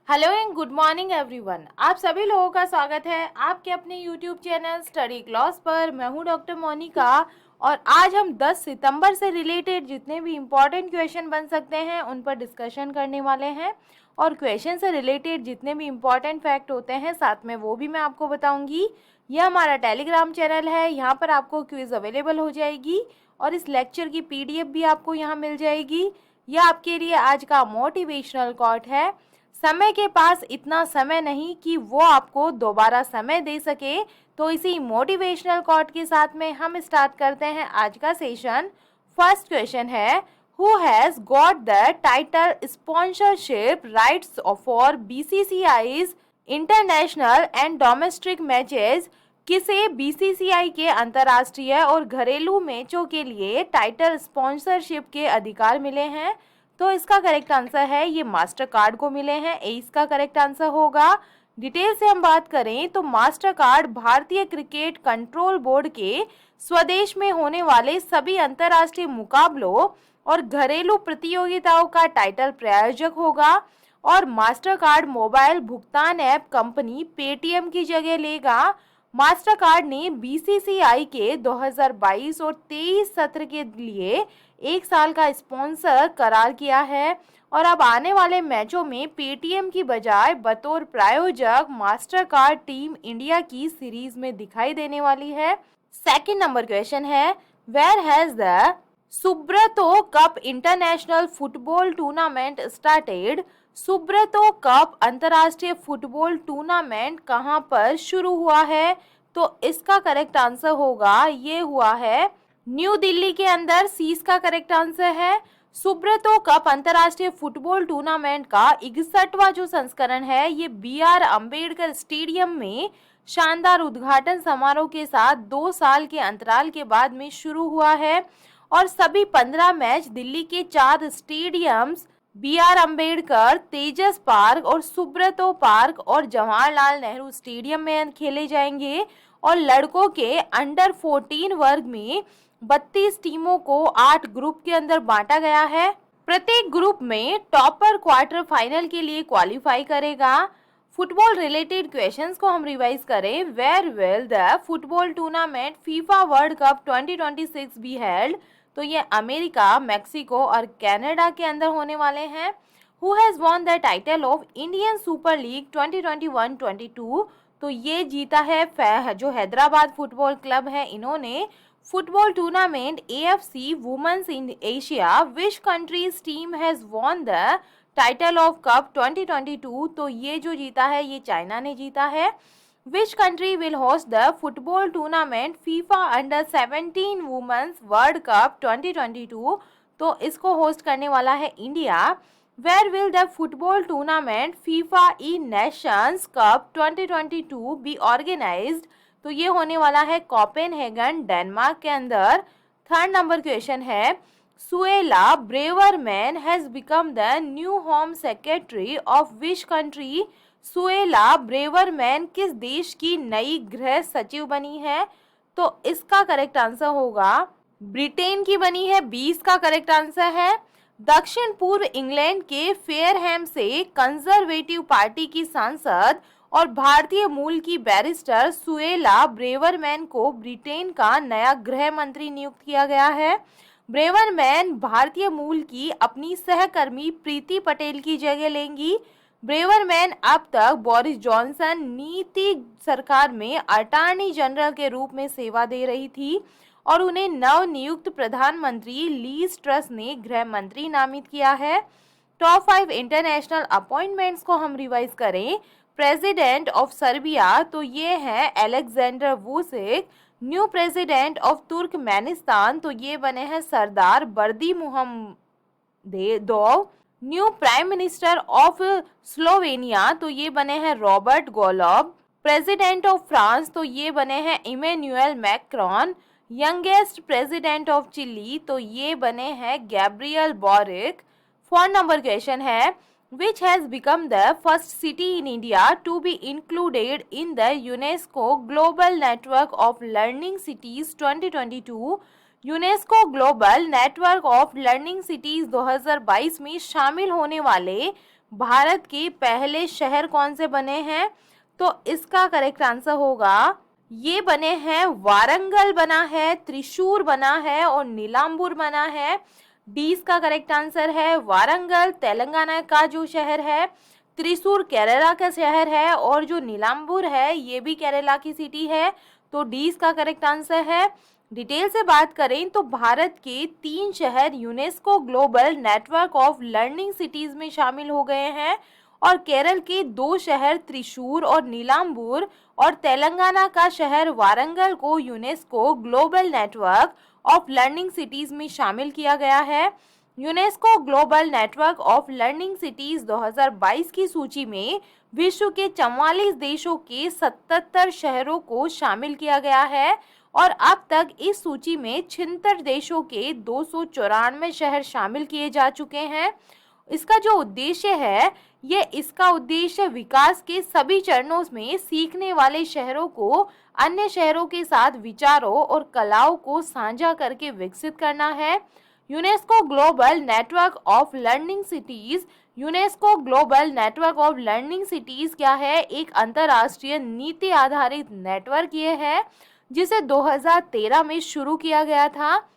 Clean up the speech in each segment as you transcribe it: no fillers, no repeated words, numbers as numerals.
Hello and good morning everyone. आप सभी लोगों का स्वागत है आपके अपने यूट्यूब चैनल स्टडी क्लास पर। मैं हूं डॉक्टर मोनिका और आज हम 10 सितंबर से रिलेटेड जितने भी इम्पॉर्टेंट क्वेश्चन बन सकते हैं उन पर डिस्कशन करने वाले हैं और क्वेश्चन से रिलेटेड जितने भी इम्पॉर्टेंट फैक्ट होते हैं साथ में वो भी मैं आपको बताऊंगी। यह हमारा टेलीग्राम चैनल है, यहाँ पर आपको क्विज अवेलेबल हो जाएगी और इस लेक्चर की पीडीएफ भी आपको यहाँ मिल जाएगी। यह आपके लिए आज का मोटिवेशनल कोट है। समय के पास इतना समय नहीं कि वो आपको दोबारा समय दे सके। तो इसी मोटिवेशनल कोट के साथ में हम स्टार्ट करते हैं आज का सेशन। फर्स्ट क्वेश्चन है, who has got the title sponsorship rights for BCCI's international and domestic matches. किसे बीसीसीआई के अंतर्राष्ट्रीय और घरेलू मैचों के लिए टाइटल स्पॉन्सरशिप के अधिकार मिले हैं? तो इसका करेक्ट आंसर है ये मास्टर कार्ड को मिले हैं। ए इसका करेक्ट आंसर होगा। डिटेल से हम बात करें तो मास्टर कार्ड भारतीय क्रिकेट कंट्रोल बोर्ड के स्वदेश में होने वाले सभी अंतर्राष्ट्रीय मुकाबलों और घरेलू प्रतियोगिताओं का टाइटल प्रायोजक होगा और मास्टर कार्ड मोबाइल भुगतान ऐप कंपनी पेटीएम की जगह लेगा। मास्टर कार्ड ने बीसीसीआई के 2022 और 23 सत्र के लिए 1 साल का स्पॉन्सर करार किया है और अब आने वाले मैचों में पेटीएम की बजाय बतौर प्रायोजक मास्टर कार्ड टीम इंडिया की सीरीज में दिखाई देने वाली है। सेकंड नंबर क्वेश्चन है, where has the Subrato cup international football tournament started? Subrato cup अंतर्राष्ट्रीय फुटबॉल टूर्नामेंट कहां पर शुरू हुआ है? तो इसका करेक्ट आंसर होगा ये हुआ है न्यू दिल्ली के अंदर। सी इसका करेक्ट आंसर है। सुब्रतो कप अंतर्राष्ट्रीय फुटबॉल टूर्नामेंट का 61वां जो संस्करण है ये BR अम्बेडकर स्टेडियम में शानदार उद्घाटन समारोह के साथ 2 साल के अंतराल के बाद में शुरू हुआ है और सभी 15 मैच दिल्ली के 4 स्टेडियम्स BR अम्बेडकर, तेजस पार्क और सुब्रतो पार्क और जवाहरलाल नेहरू स्टेडियम में खेले जाएंगे और लड़कों के अंडर 14 वर्ग में 32 टीमों को 8 ग्रुप के अंदर बांटा गया है। प्रत्येक ग्रुप में टॉपर क्वार्टर फाइनल के लिए क्वालिफाई करेगा। फुटबॉल रिलेटेड क्वेश्चंस को हम रिवाइज करें। Where will the football tournament FIFA World Cup 2026 be held? तो ये अमेरिका, मेक्सिको और कनाडा के अंदर होने वाले हैं। Who has won the title of Indian super league 2021-22? तो ये जीता है जो हैदराबाद फुटबॉल क्लब है, इन्होंने football tournament AFC women's in Asia. Which countries team has won the title of cup 2022? तो ये जो जीता है ये चाइना ने जीता है। Which country will host the football tournament FIFA under 17 women's World Cup 2022? तो इसको होस्ट करने वाला है India. Where will the football tournament FIFA e nations cup 2022 be organized? तो ये होने वाला है कोपेनहेगन, डेनमार्क के अंदर। थर्ड नंबर क्वेश्चन है, Suella Braverman has become the new home secretary of which country? Suella Braverman किस देश की नई गृह सचिव बनी है? तो इसका करेक्ट आंसर होगा ब्रिटेन की बनी है। 20 का करेक्ट आंसर है। दक्षिण पूर्व इंग्लैंड के फेयरहैम से कंजर्वेटिव पार्टी की सांसद और भारतीय मूल की बैरिस्टर सुएला ब्रेवरमैन को ब्रिटेन का नया गृह मंत्री नियुक्त किया गया है। ब्रेवरमैन भारतीय मूल की अपनी सहकर्मी प्रीति पटेल की जगह लेंगी। ब्रेवरमैन अब तक बोरिस जॉनसन नीति सरकार में अटॉर्नी जनरल के रूप में सेवा दे रही थी और उन्हें नव नियुक्त प्रधानमंत्री लीज ट्रस ने गृह मंत्री नामित किया है। टॉप 5 इंटरनेशनल अपॉइंटमेंट्स को हम रिवाइज करें। प्रेसिडेंट ऑफ सर्बिया, तो ये है Aleksandar Vucic. New president of Turkmenistan, तो ये बने हैं Serdar Berdimuhamedov. New prime minister of Slovenia, तो ये बने हैं Robert Golob. President of France, तो ये बने हैं Emmanuel Macron. Youngest president of Chile, तो ये बने हैं गैब्रियल बोरिक। 4 नंबर क्वेश्चन है, which has become the first city in India to be included in the UNESCO Global Network of Learning Cities 2022? UNESCO global network of learning cities 2022 में शामिल होने वाले भारत के पहले शहर कौन से बने हैं? तो इसका करेक्ट आंसर होगा, ये बने हैं वारंगल बना है, त्रिशूर बना है और नीलांबूर बना है। डी इसका करेक्ट आंसर है, वारंगल तेलंगाना का जो शहर है, त्रिशूर केरला का शहर है और जो नीलांबूर है ये भी केरला की सिटी है। तो डी इसका करेक्ट आंसर है। डिटेल से बात करें तो भारत के 3 शहर UNESCO global network of learning cities में शामिल हो गए हैं और केरल के 2 शहर त्रिशूर और नीलांबूर और तेलंगाना का शहर वारंगल को UNESCO global network of learning cities में शामिल किया गया है। UNESCO global network of learning cities 2022 की सूची में विश्व के 44 देशों के 77 शहरों को शामिल किया गया है और अब तक इस सूची में 76 देशों के 294 शहर शामिल किए जा चुके हैं। इसका जो उद्देश्य है, इसका उद्देश्य विकास के सभी चरणों में सीखने वाले शहरों को अन्य शहरों के साथ विचारों और कलाओं को साझा करके विकसित करना है। UNESCO global network of learning cities, UNESCO global network of learning cities क्या है? एक अंतर्राष्ट्रीय नीति आधारित नेटवर्क ये है जिसे 2013 में शुरू किया गया था।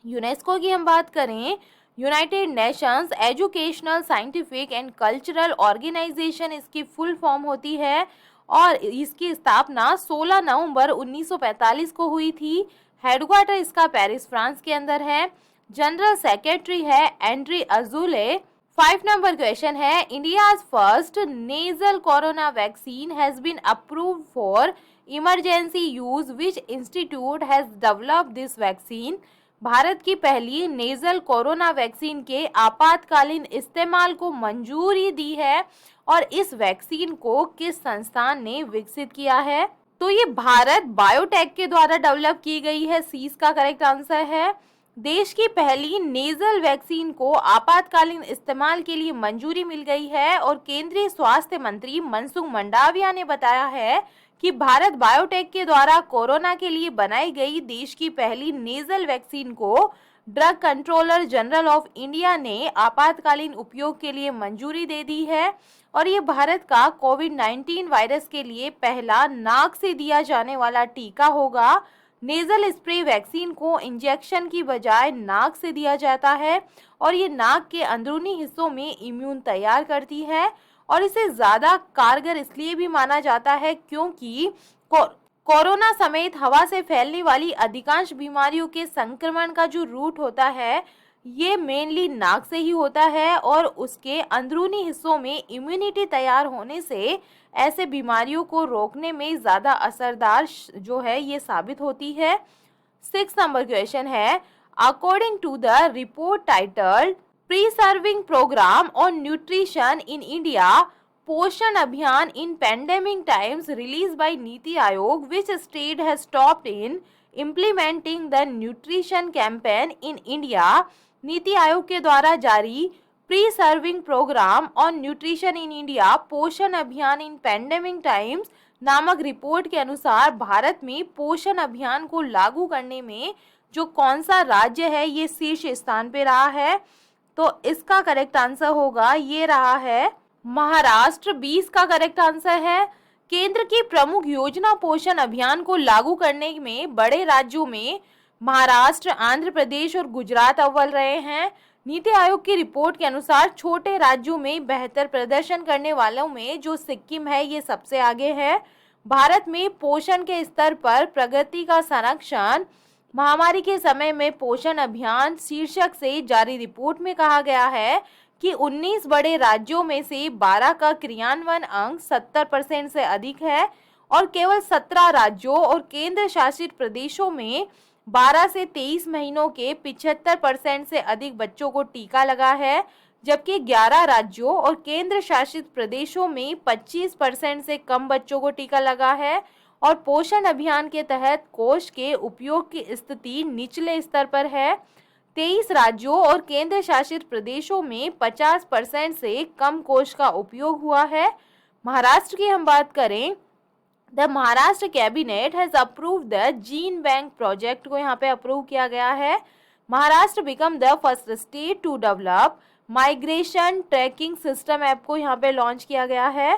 यूनेस्को की हम बात करें, United Nations educational scientific and cultural organization इसकी फुल फॉर्म होती है और इसकी स्थापना 16 नवंबर 1945 को हुई थी। हेडक्वार्टर इसका पेरिस फ्रांस के अंदर है। जनरल सेक्रेटरी है एंड्री अजूले। 5 नंबर क्वेश्चन है, India's first nasal corona vaccine has been approved for emergency use, which institute has developed this vaccine? भारत की पहली नेजल कोरोना वैक्सीन के आपातकालीन इस्तेमाल को मंजूरी दी है और इस वैक्सीन को किस संस्थान ने विकसित किया है? तो ये भारत बायोटेक के द्वारा डेवलप की गई है। सी इसका करेक्ट आंसर है। देश की पहली नेजल वैक्सीन को आपातकालीन इस्तेमाल के लिए मंजूरी मिल गई है और केंद्रीय स्वास्थ्य मंत्री मनसुख मंडाविया ने बताया है कि भारत बायोटेक के द्वारा कोरोना के लिए बनाई गई देश की पहली नेजल वैक्सीन को drug controller general of India ने आपातकालीन उपयोग के लिए मंजूरी दे दी है और ये भारत का कोविड-19 वायरस के लिए पहला नाक से दिया जाने वाला टीका होगा। नेजल स्प्रे वैक्सीन को इंजेक्शन की बजाय नाक से दिया जाता है और ये नाक के अंदरूनी हिस्सों में इम्यून तैयार करती है और इसे ज़्यादा कारगर इसलिए भी माना जाता है क्योंकि कोरोना समेत हवा से फैलने वाली अधिकांश बीमारियों के संक्रमण का जो रूट होता है ये मेनली नाक से ही होता है और उसके अंदरूनी हिस्सों में इम्यूनिटी तैयार होने से ऐसे बीमारियों को रोकने में ज़्यादा असरदार जो है ये साबित होती है। 6 नंबर क्वेश्चन है, according to the report titled preserving program on nutrition in India, Poshan Abhiyaan in pandemic times release by NITI Aayog, which state has stopped in implementing the nutrition campaign in India? NITI Aayog के द्वारा जारी preserving program on nutrition in India Poshan Abhiyaan in pandemic times नामक report के अनुसार भारत में पोषण अभियान को लागू करने में जो कौन सा राज्य है ये शीर्ष स्थान पे रहा है? तो इसका करेक्ट आंसर होगा, ये रहा है महाराष्ट्र। 20 का करेक्ट आंसर है। केंद्र की प्रमुख योजना पोषण अभियान को लागू करने में बड़े राज्यों में महाराष्ट्र, आंध्र प्रदेश और गुजरात अव्वल रहे हैं। नीति आयोग की रिपोर्ट के अनुसार छोटे राज्यों में बेहतर प्रदर्शन करने वालों में जो सिक्किम है ये सबसे आगे है। भारत में पोषण के स्तर पर प्रगति का संरक्षण महामारी के समय में पोषण अभियान शीर्षक से जारी रिपोर्ट में कहा गया है कि 19 बड़े राज्यों में से 12 का क्रियान्वयन अंक 70% से अधिक है और केवल 17 राज्यों और केंद्र शासित प्रदेशों में 12 से 23 महीनों के 75% से अधिक बच्चों को टीका लगा है, जबकि 11 राज्यों और केंद्र शासित प्रदेशों में 25% से कम बच्चों को टीका लगा है और पोषण अभियान के तहत कोष के उपयोग की स्थिति निचले स्तर पर है। 23 राज्यों और केंद्र शासित प्रदेशों में 50% से कम कोष का उपयोग हुआ है। महाराष्ट्र की हम बात करें, the Maharashtra cabinet has approved the gene bank project को यहाँ पे अप्रूव किया गया है। Maharashtra become the first state to develop migration tracking system app को यहाँ पे लॉन्च किया गया है।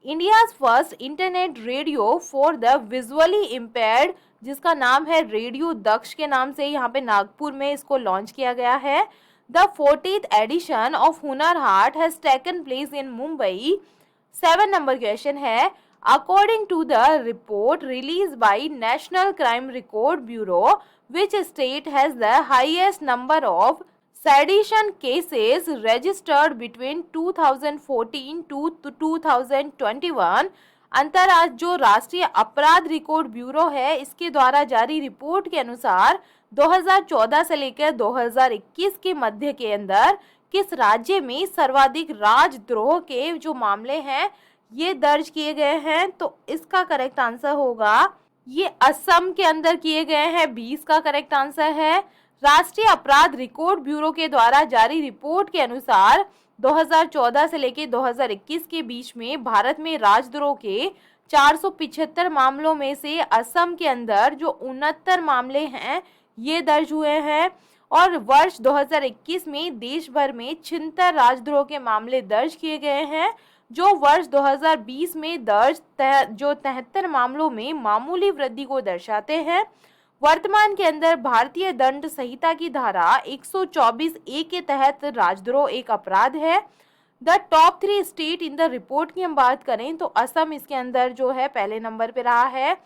India's first internet radio for the visually impaired, जिसका नाम है रेडियो दक्ष के नाम से, यहाँ पे नागपुर में इसको लॉन्च किया गया है। The 40th edition of Hunar Haat has taken place in Mumbai. 7 number question है, according to the report release by national crime record bureau which state has the highest number of sedition cases registered between 2014 to 2021। अंतर्राष्ट्रीय जो राष्ट्रीय अपराध record bureau है, इसके द्वारा जारी report के अनुसार 2014 से लेकर 2021 के मध्य के अंदर किस राज्य में सर्वाधिक राजद्रोह के जो मामले हैं ये दर्ज किए गए हैं? तो इसका करेक्ट आंसर होगा ये असम के अंदर किए गए हैं। 20 का करेक्ट आंसर है। राष्ट्रीय अपराध रिकॉर्ड ब्यूरो के द्वारा जारी रिपोर्ट के अनुसार 2014 से लेकर 2021 के बीच में भारत में राजद्रोह के 475 मामलों में से असम के अंदर जो 69 मामले हैं ये दर्ज हुए हैं। और वर्ष 2021 में देश भर में 76 राजद्रोह के मामले दर्ज किए गए हैं, जो वर्ष 2020 में दर्ज जो 73 मामलों में मामूली वृद्धि को दर्शाते हैं। वर्तमान के अंदर भारतीय दंड संहिता की धारा 124A के तहत राजद्रोह एक अपराध है। The top 3 state in the report की हम बात करें तो असम इसके अंदर जो है पहले नंबर पे रहा है,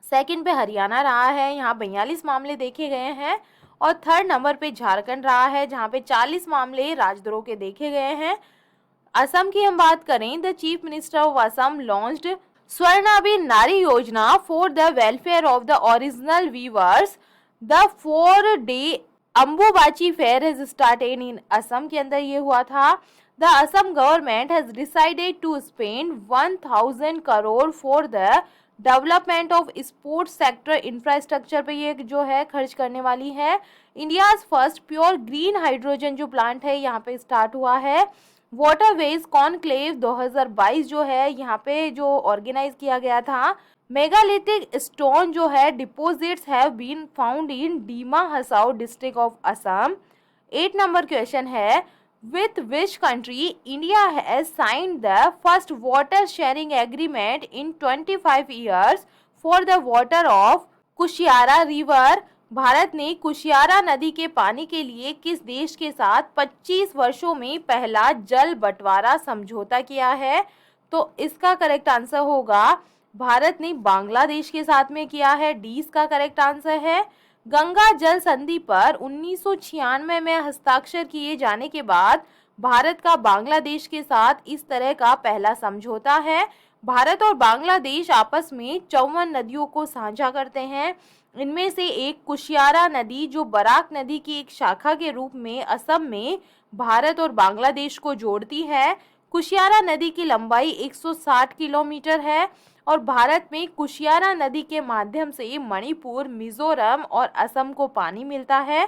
सेकंड पे हरियाणा रहा है, यहाँ 42 मामले देखे गए हैं, और थर्ड नंबर पे झारखंड रहा है जहाँ पे 40 मामले राजद्रोह के देखे गए हैं। असम की हम बात करें, the chief minister of Assam launched Swarnabhi Nari Yojana for the welfare of the original weavers. The 4-day Ambubachi fair has started in Assam के अंदर ये हुआ था। The Assam government has decided to spend 1000 crore for the development of sports sector infrastructure पे ये जो है खर्च करने वाली है। India's first pure green hydrogen जो प्लांट है यहाँ पे स्टार्ट हुआ है। वाटरवेज कॉन्क्लेव 2022 जो है यहाँ पे जो ऑर्गेनाइज किया गया था। मेगालिथिक स्टोन जो है deposits have been found in Dima Hasao district of Assam. 8 number question है, with which country India has signed the first water sharing agreement in 25 years for the water of Kushiyara river. Bharat ने कुशियारा नदी के पानी के लिए किस देश के साथ 25 वर्षों में पहला जल बंटवारा समझौता किया है? तो इसका करेक्ट आंसर होगा भारत ने बांग्लादेश के साथ में किया है। डी इसका करेक्ट आंसर है। गंगा जल संधि पर 1996 में हस्ताक्षर किए जाने के बाद भारत का बांग्लादेश के साथ इस तरह का पहला समझौता है। भारत और बांग्लादेश आपस में 54 नदियों को साझा करते हैं। इनमें से एक कुशियारा नदी जो बराक नदी की एक शाखा के रूप में असम में भारत और बांग्लादेश को जोड़ती है। कुशियारा नदी की लंबाई 160 किलोमीटर है और भारत में कुशियारा नदी के माध्यम से मणिपुर, मिजोरम और असम को पानी मिलता है।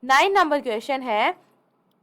9 नंबर क्वेश्चन है,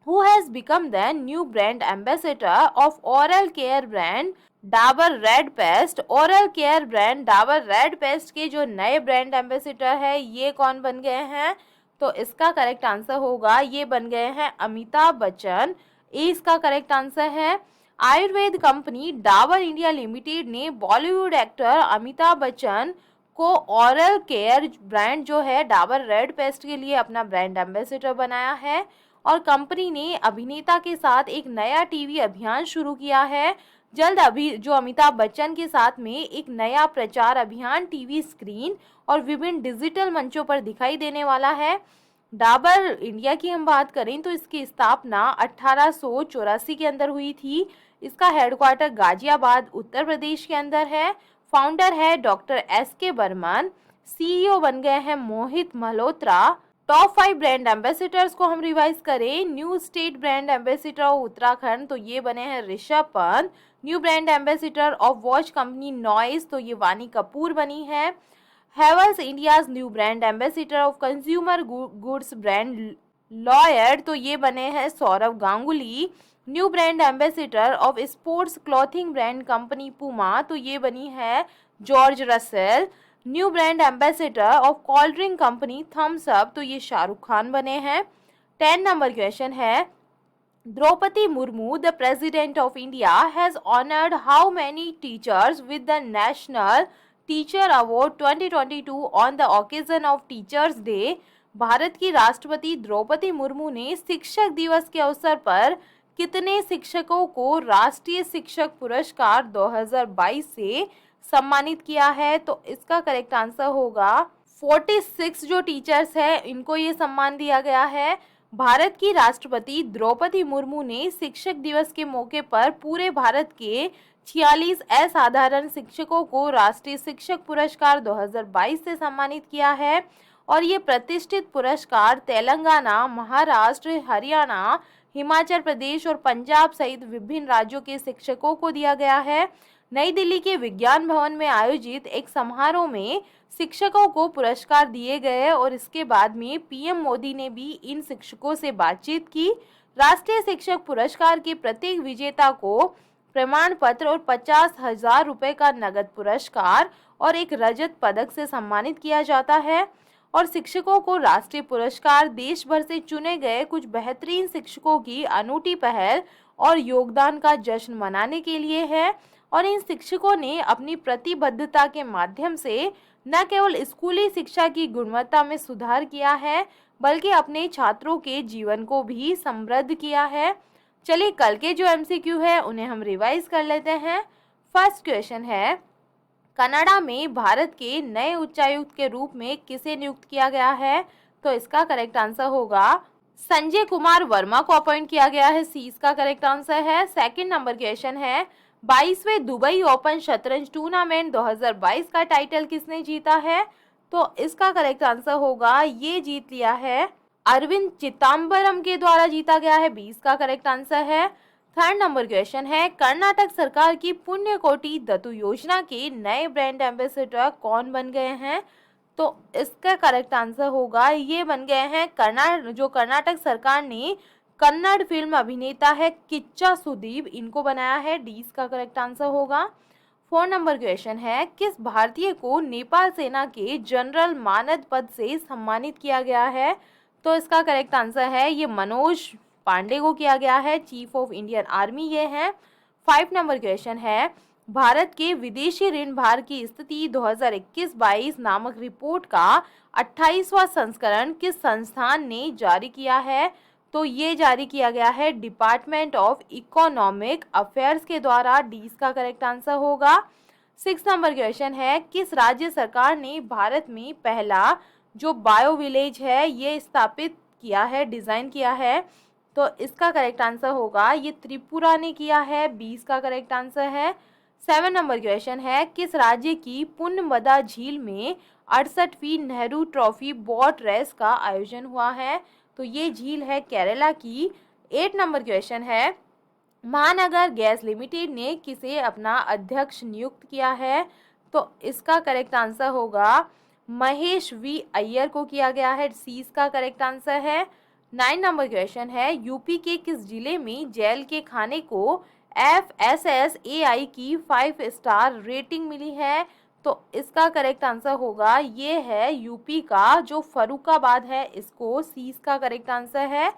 who has become the new brand ambassador of oral care brand Dabur red paste. Oral care brand Dabur red paste के जो नए ब्रांड एम्बेसडर है ये कौन बन गए हैं? तो इसका करेक्ट आंसर होगा ये बन गए हैं अमिताभ बच्चन। ए इसका करेक्ट आंसर है। Ayurveda company Dabur India limited ने बॉलीवुड एक्टर अमिताभ बच्चन को ओरल केयर ब्रांड जो है डाबर रेड पेस्ट के लिए अपना ब्रांड एम्बेसडर बनाया है। और कंपनी ने अभिनेता के साथ एक नया टीवी अभियान शुरू किया है। जल्द अभी जो अमिताभ बच्चन के साथ में एक नया प्रचार अभियान टीवी स्क्रीन और विभिन्न डिजिटल मंचों पर दिखाई देने वाला है। डाबर इंडिया की हम बात करें तो इसकी स्थापना 1884 के अंदर हुई थी। इसका हेडक्वार्टर गाजियाबाद उत्तर प्रदेश के अंदर है। फाउंडर है डॉक्टर SK बर्मन। CEO बन गए हैं Mohit Malhotra. Top 5 brand ambassadors को हम रिवाइज करें। New state brand ambassador of Uttarakhand तो ये बने हैं Rishabh Pant. New brand ambassador of watch company Noise तो ये वानी कपूर बनी है। Havells India's new brand ambassador of consumer goods brand Lloyd तो ये बने हैं Sourav Ganguly. New brand ambassador of sports clothing brand company Puma तो ये बनी है George Russell. New brand ambassador of cold drink company Thums Up तो ये शाहरुख खान बने हैं। 10 नंबर क्वेश्चन है, Draupadi Murmu, the President of India, has honored how many teachers with the National Teacher Award 2022 on the occasion of Teachers Day? Bharat की राष्ट्रपति द्रौपदी मुर्मू ने शिक्षक दिवस के अवसर पर कितने शिक्षकों को राष्ट्रीय शिक्षक पुरस्कार 2022 से सम्मानित किया है? तो इसका करेक्ट आंसर होगा 46 जो टीचर्स हैं इनको ये सम्मान दिया गया है। भारत की राष्ट्रपति द्रौपदी मुर्मू ने शिक्षक दिवस के मौके पर पूरे भारत के 46 असाधारण शिक्षकों को राष्ट्रीय शिक्षक पुरस्कार 2022 से सम्मानित किया है और ये प्रतिष्ठित पुरस्कार तेलंगाना, महाराष्ट्र, हरियाणा, हिमाचल प्रदेश और पंजाब सहित विभिन्न राज्यों के शिक्षकों को दिया गया है। नई दिल्ली के विज्ञान भवन में आयोजित एक समारोह में शिक्षकों को पुरस्कार दिए गए और इसके बाद में पीएम मोदी ने भी इन शिक्षकों से बातचीत की। राष्ट्रीय शिक्षक पुरस्कार के प्रत्येक विजेता को प्रमाण पत्र और 50,000 रुपए का नगद पुरस्कार और एक रजत पदक से सम्मानित किया जाता है और शिक्षकों को राष्ट्रीय पुरस्कार देश भर से चुने गए कुछ बेहतरीन शिक्षकों की अनूठी पहल और योगदान का जश्न मनाने के लिए है और इन शिक्षकों ने अपनी प्रतिबद्धता के माध्यम से न केवल स्कूली शिक्षा की गुणवत्ता में सुधार किया है बल्कि अपने छात्रों के जीवन को भी समृद्ध किया है। चलिए कल के जो एमसीक्यू है उन्हें हम रिवाइज कर लेते हैं। फर्स्ट क्वेश्चन है, कनाडा में भारत के नए उच्चायुक्त के रूप में किसे नियुक्त किया गया है? तो इसका करेक्ट आंसर होगा संजय कुमार वर्मा को अपॉइंट किया गया है। सी इसका करेक्ट आंसर है। सेकंड नंबर क्वेश्चन है, 22वें दुबई ओपन शतरंज टूर्नामेंट 2022 का टाइटल किसने जीता है? तो इसका करेक्ट आंसर होगा, ये जीत लिया है अरविंद चिदम्बरम के द्वारा जीता गया है। 20 का करेक्ट आंसर है। थर्ड नंबर क्वेश्चन है, कर्नाटक सरकार की पुण्यकोटि दत्तू योजना के नए ब्रांड एम्बेसडर कौन बन गए हैं? तो इसका करेक्ट आंसर होगा, ये बन गए हैं कर्नाटक सरकार ने कन्नड़ फिल्म अभिनेता है किच्चा सुदीप, इनको बनाया है। डी इसका करेक्ट आंसर होगा। 4 नंबर क्वेश्चन है, किस भारतीय को नेपाल सेना के जनरल मानद पद से सम्मानित किया गया है? तो इसका करेक्ट आंसर है, ये मनोज पांडे को किया गया है। चीफ ऑफ इंडियन आर्मी ये है। 5 नंबर क्वेश्चन है, भारत के विदेशी ऋण भार की स्थिति 2021-22 नामक रिपोर्ट का 28वां संस्करण किस संस्थान ने जारी किया है? तो ये जारी किया गया है डिपार्टमेंट ऑफ इकोनॉमिक अफेयर्स के द्वारा। डी इसका करेक्ट आंसर होगा। 6 नंबर क्वेश्चन है, किस राज्य सरकार ने भारत में पहला जो बायो विलेज है ये स्थापित किया है, डिजाइन किया है? तो इसका करेक्ट आंसर होगा, ये त्रिपुरा ने किया है। 20 का करेक्ट आंसर है। 7 नंबर क्वेश्चन है, किस राज्य की पुनमदा झील में 68वीं नेहरू ट्रॉफी बोट रेस का आयोजन हुआ है? तो ये झील है केरला की। 8 नंबर क्वेश्चन है, महानगर गैस लिमिटेड ने किसे अपना अध्यक्ष नियुक्त किया है? तो इसका करेक्ट आंसर होगा, महेश वी अय्यर को किया गया है। सी इसका करेक्ट आंसर है। 9 नंबर क्वेश्चन है, यूपी के किस जिले में जेल के खाने को FSSAI की 5 स्टार रेटिंग मिली है? तो इसका करेक्ट आंसर होगा, ये है यूपी का जो फरुखाबाद है इसको। सी इसका करेक्ट आंसर है।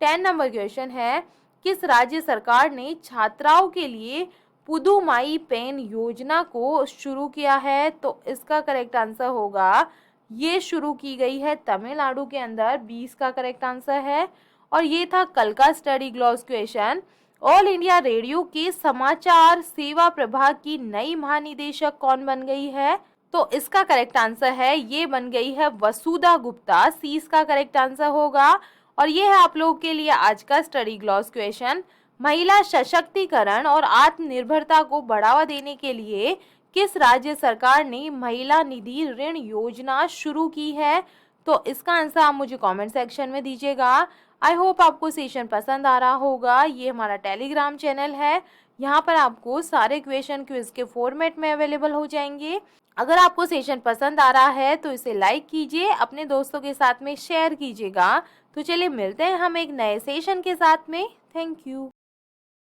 10 नंबर क्वेश्चन है, किस राज्य सरकार ने छात्राओं के लिए पुदुमाई पेन योजना को शुरू किया है? तो इसका करेक्ट आंसर होगा, ये शुरू की गई है तमिलनाडु के अंदर। 20 का करेक्ट आंसर है। और ये था कल का study gloss question. All India radio के समाचार सेवा प्रभाग की नई महानिदेशक कौन बन गई है? तो इसका करेक्ट आंसर है, ये बन गई है वसुधा गुप्ता। सी इसका करेक्ट आंसर होगा। और ये है आप लोगों के लिए आज का स्टडी ग्लॉस क्वेश्चन। महिला सशक्तिकरण और आत्मनिर्भरता को बढ़ावा देने के लिए किस राज्य सरकार ने महिला निधि ऋण योजना शुरू की है? तो इसका आंसर आप मुझे कमेंट सेक्शन में दीजिएगा। आई होप आपको सेशन पसंद आ रहा होगा। ये हमारा टेलीग्राम चैनल है, यहाँ पर आपको सारे क्वेश्चन क्विज के फॉर्मेट में अवेलेबल हो जाएंगे। अगर आपको सेशन पसंद आ रहा है तो इसे लाइक कीजिए, अपने दोस्तों के साथ में शेयर कीजिएगा। तो चलिए मिलते हैं हम एक नए सेशन के साथ में। Thank you.